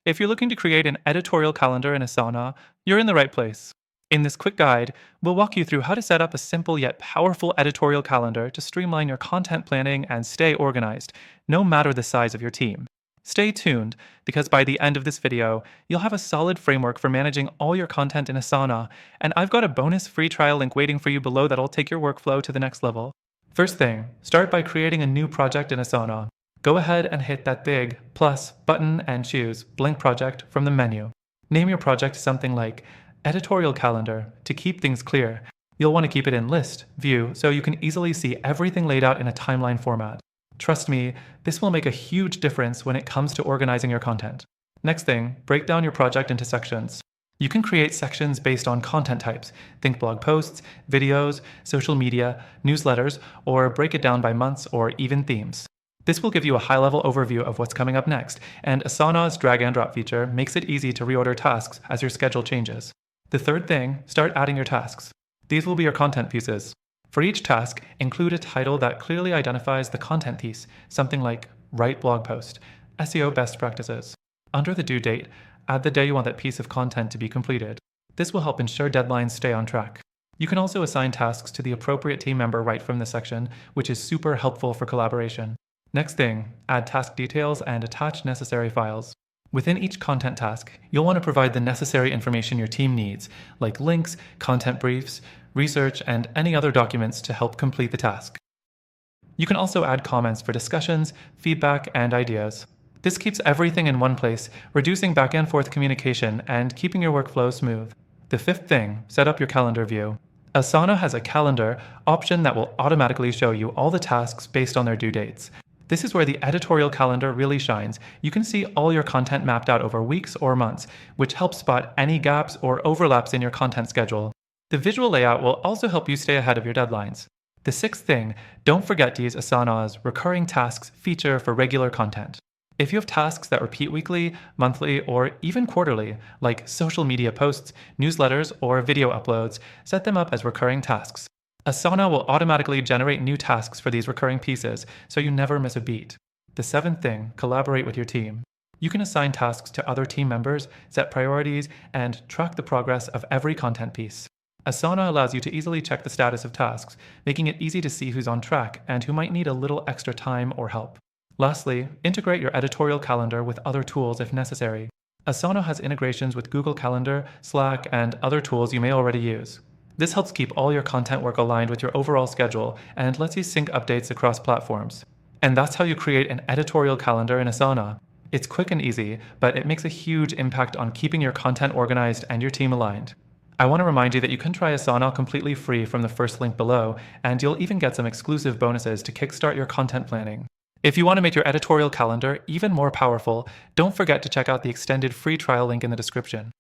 If you're looking to create an editorial calendar in Asana, you're in the right place. In this quick guide, we'll walk you through how to set up a simple yet powerful editorial calendar to streamline your content planning and stay organized, no matter the size of your team. Stay tuned, because by the end of this video, you'll have a solid framework for managing all your content in Asana, and I've got a bonus free trial link waiting for you below that'll take your workflow to the next level. First thing, start by creating a new project in Asana. Go ahead and hit that big plus button and choose Blank Project from the menu. Name your project something like Editorial Calendar to keep things clear. You'll want to keep it in List, View, so you can easily see everything laid out in a timeline format. Trust me, this will make a huge difference when it comes to organizing your content. Next thing, break down your project into sections. You can create sections based on content types. Think blog posts, videos, social media, newsletters, or break it down by months or even themes. This will give you a high-level overview of what's coming up next, and Asana's drag and drop feature makes it easy to reorder tasks as your schedule changes. The third thing, start adding your tasks. These will be your content pieces. For each task, include a title that clearly identifies the content piece, something like Write Blog Post, SEO Best Practices. Under the due date, add the day you want that piece of content to be completed. This will help ensure deadlines stay on track. You can also assign tasks to the appropriate team member right from this section, which is super helpful for collaboration. Next thing, add task details and attach necessary files. Within each content task, you'll want to provide the necessary information your team needs, like links, content briefs, research, and any other documents to help complete the task. You can also add comments for discussions, feedback, and ideas. This keeps everything in one place, reducing back and forth communication and keeping your workflow smooth. The fifth thing, set up your calendar view. Asana has a calendar option that will automatically show you all the tasks based on their due dates. This is where the editorial calendar really shines. You can see all your content mapped out over weeks or months, which helps spot any gaps or overlaps in your content schedule. The visual layout will also help you stay ahead of your deadlines. The sixth thing, don't forget to use Asana's recurring tasks feature for regular content. If you have tasks that repeat weekly, monthly, or even quarterly, like social media posts, newsletters, or video uploads, set them up as recurring tasks. Asana will automatically generate new tasks for these recurring pieces, so you never miss a beat. The seventh thing, collaborate with your team. You can assign tasks to other team members, set priorities, and track the progress of every content piece. Asana allows you to easily check the status of tasks, making it easy to see who's on track and who might need a little extra time or help. Lastly, integrate your editorial calendar with other tools if necessary. Asana has integrations with Google Calendar, Slack, and other tools you may already use. This helps keep all your content work aligned with your overall schedule and lets you sync updates across platforms. And that's how you create an editorial calendar in Asana. It's quick and easy, but it makes a huge impact on keeping your content organized and your team aligned. I want to remind you that you can try Asana completely free from the first link below, and you'll even get some exclusive bonuses to kickstart your content planning. If you want to make your editorial calendar even more powerful, don't forget to check out the extended free trial link in the description.